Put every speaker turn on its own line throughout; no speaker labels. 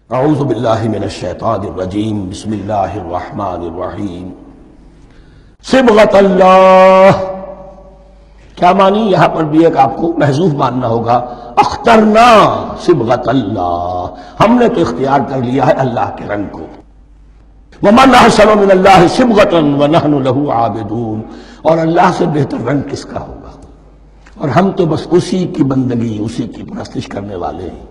اعوذ باللہ من الشیطان الرجیم بسم اللہ الرحمن الرحیم صبغۃ اللہ کیا معنی؟ یہاں پر بھی ایک آپ کو محذوف ماننا ہوگا، اخترنا صبغۃ اللہ، ہم نے تو اختیار کر لیا ہے اللہ کے رنگ کو۔ ومن احسن من اللہ صبغۃ ونحن له عابدون، اور اللہ سے بہتر رنگ کس کا ہوگا، اور ہم تو بس اسی کی بندگی، اسی کی پرستش کرنے والے ہیں۔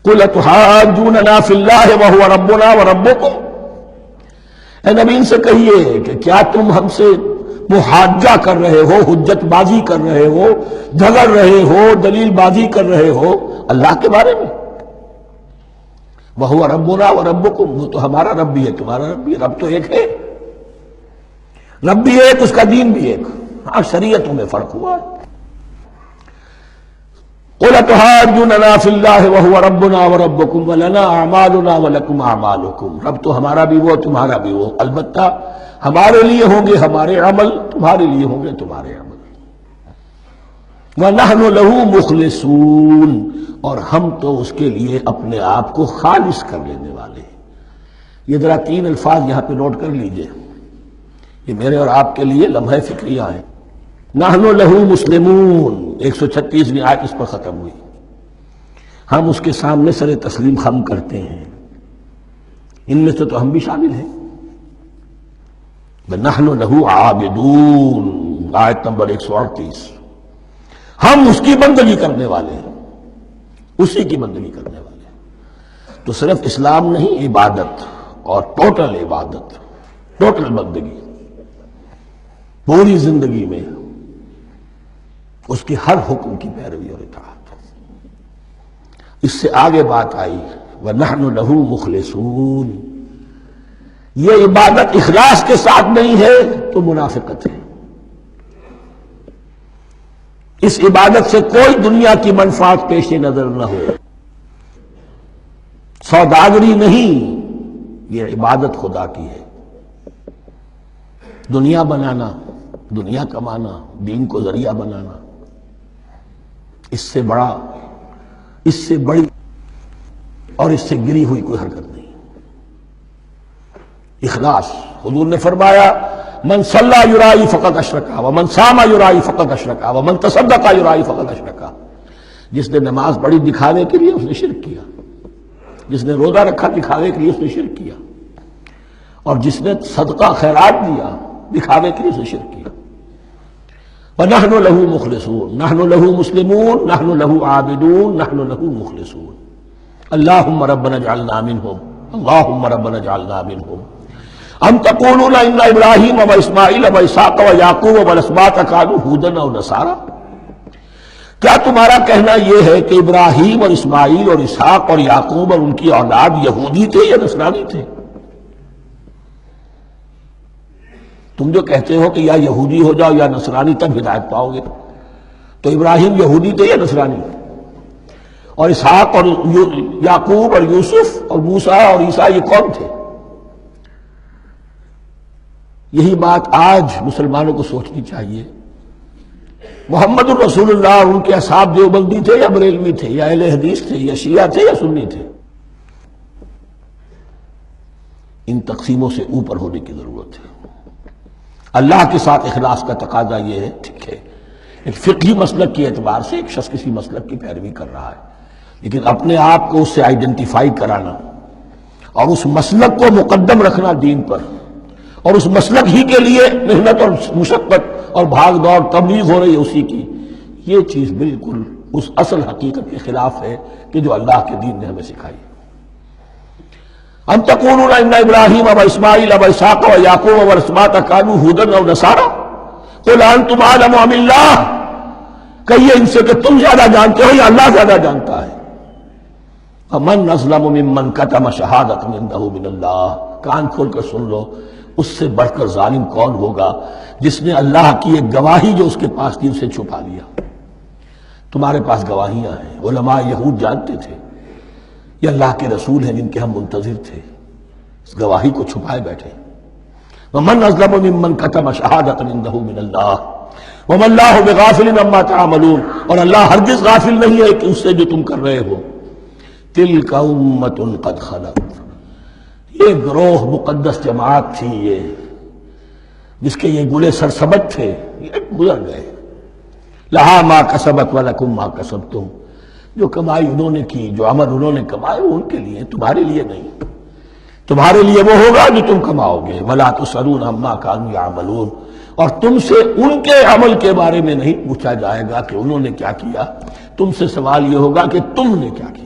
قُلْ أَتُحَاجُّونَنَا فِي اللَّهِ وَهُوَ رَبُّنَا وَرَبُّكُمْ، اے نبی ان سے کہیے کہ کیا تم ہم سے محاجہ کر رہے ہو، حجت بازی کر رہے ہو، جھگڑ رہے ہو، دلیل بازی کر رہے ہو اللہ کے بارے میں؟ وَهُوَ رَبُّنَا وَرَبُّكُمْ، وہ تو ہمارا رب بھی ہے تمہارا رب بھی ہے، رب تو ایک ہے، رب بھی ایک، اس کا دین بھی ایک، ہاں شریعتوں میں فرق ہوا ہے۔ قُلْ أَتُحَاجُّونَنَا فِي اللَّهِ وَهُوَ رَبُّنَا وَرَبُّكُمْ وَلَنَا أَعْمَالُنَا وَلَكُمْ أَعْمَالُكُمْ، رب تو ہمارا بھی وہ تمہارا بھی وہ، البتہ ہمارے لیے ہوں گے ہمارے عمل، تمہارے لیے ہوں گے تمہارے عمل۔ وَنَحْنُ لَهُ مُخْلِصُونَ، اور ہم تو اس کے لیے اپنے آپ کو خالص کر لینے والے ہیں۔ یہ ذرا تین الفاظ یہاں پہ نوٹ کر لیجئے، یہ میرے اور آپ کے لیے لمحہ فکریہ ہیں۔ نحن لہو مسلمون، 136ویں آیت اس پر ختم ہوئی، ہم اس کے سامنے سر تسلیم خم کرتے ہیں، ان میں سے تو ہم بھی شامل ہیں۔ نحن لہو عابدون، آیت نمبر 138، ہم اس کی بندگی کرنے والے ہیں، اسی کی بندگی کرنے والے ہیں۔ تو صرف اسلام نہیں، عبادت اور ٹوٹل عبادت، ٹوٹل بندگی، پوری زندگی میں اس کی ہر حکم کی پیروی اور اطاعت۔ اس سے آگے بات آئی وَنَحْنُ لَهُ مُخْلِصُونَ، یہ عبادت اخلاص کے ساتھ نہیں ہے تو منافقت ہے۔ اس عبادت سے کوئی دنیا کی منفعت پیش نظر نہ ہو، سوداگری نہیں، یہ عبادت خدا کی ہے۔ دنیا بنانا، دنیا کمانا، دین کو ذریعہ بنانا، اس سے بڑا، اس سے بڑی اور اس سے گری ہوئی کوئی حرکت نہیں۔ اخلاص، حضور نے فرمایا من صلی یرائی فقد اشرکا ومن صام یرائی فقد اشرکا ومن تصدق یرائی فقد اشرکا، جس نے نماز پڑھی دکھاوے کے لیے اس نے شرک کیا، جس نے روزہ رکھا دکھاوے کے لیے اس نے شرک کیا، اور جس نے صدقہ خیرات دیا دکھاوے کے لیے اس نے شرک کیا۔ وَنَحْنُ لَهُ مُخْلِصُونَ، نَحْنُ لَهُ مُسْلِمُونَ، نَحْنُ لَهُ عَابِدُونَ، نَحْنُ لَهُ مُخْلِصُونَ۔ اللهم ربنا اجعلنا منهم، اللهم ربنا اجعلنا منهم۔ أَمْ تَقُولُونَ إِنَّ إِبْرَاهِيمَ وَإِسْمَاعِيلَ وَإِسْحَاقَ وَيَعْقُوبَ وَالْأَسْبَاطَ كَانُوا هُودًا أَوْ نَصَارَىٰ، کیا تمہارا کہنا یہ ہے کہ ابراہیم اور اسماعیل اور اسحاق اور یعقوب اور ان کی اولاد یہودی تھے یا نصرانی تھے؟ تم جو کہتے ہو کہ یا یہودی ہو جاؤ یا نصرانی تب ہدایت پاؤ گے، تو ابراہیم یہودی تھے یا نصرانی؟ اور اسحاق اور یعقوب اور یوسف اور موسیٰ اور عیسیٰ یہ کون تھے؟ یہی بات آج مسلمانوں کو سوچنی چاہیے۔ محمد الرسول اللہ اور ان کے اصحاب دیوبندی تھے یا بریلوی تھے یا اہل حدیث تھے یا شیعہ تھے یا سنی تھے؟ ان تقسیموں سے اوپر ہونے کی ضرورت ہے۔ اللہ کے ساتھ اخلاص کا تقاضا یہ ہے، ٹھیک ہے ایک فقہی مسلک کے اعتبار سے ایک شخص کسی مسلک کی پیروی کر رہا ہے، لیکن اپنے آپ کو اس سے آئیڈینٹیفائی کرانا اور اس مسلک کو مقدم رکھنا دین پر، اور اس مسلک ہی کے لیے محنت اور مشقت اور بھاگ دوڑ تبلیغ ہو رہی ہے اسی کی، یہ چیز بالکل اس اصل حقیقت کے خلاف ہے کہ جو اللہ کے دین نے ہمیں سکھائی۔ ام تقولون ان ابراہیم واسماعیل واسحاق ویعقوب والاسباط كانوا هودا او نصارى قل انتم اعلم ام اللہ، کہیے ان سے کہ تم زیادہ جانتے ہو یا اللہ زیادہ جانتا ہے۔ ومن اظلم ممن كتم شهادة عنده من اللہ، کان کھول کر سن لو، اس سے بڑھ کر ظالم کون ہوگا جس نے اللہ کی ایک گواہی جو اس کے پاس تھی اسے چھپا لیا۔ تمہارے پاس گواہیاں ہیں، علماء یہود جانتے تھے یہ اللہ کے رسول ہیں جن کے ہم منتظر تھے، اس گواہی کو چھپائے بیٹھے۔ ومن اظلم ممن كتم شهادة عنده من اللہ وما اللہ بغافل عما تعملون، اور اللہ ہرگز غافل نہیں ہے کہ اس سے جو تم کر رہے ہو۔ تلک امۃ قد خلت، یہ گروہ مقدس جماعت تھی یہ، جس کے یہ گلے سرسبد تھے، یہ گزر گئے۔ لہا ما کسبت ولکم ما کسبتم، جو کمائی انہوں نے کی، جو عمل انہوں نے کمائے وہ ان کے لیے، تمہارے لیے نہیں۔ تمہارے لیے وہ ہوگا جو تم کماؤ گے، ولا تسألون عما كانوا يعملون، اور تم سے ان کے عمل کے بارے میں نہیں پوچھا جائے گا کہ انہوں نے کیا کیا، تم سے سوال یہ ہوگا کہ تم نے کیا کیا۔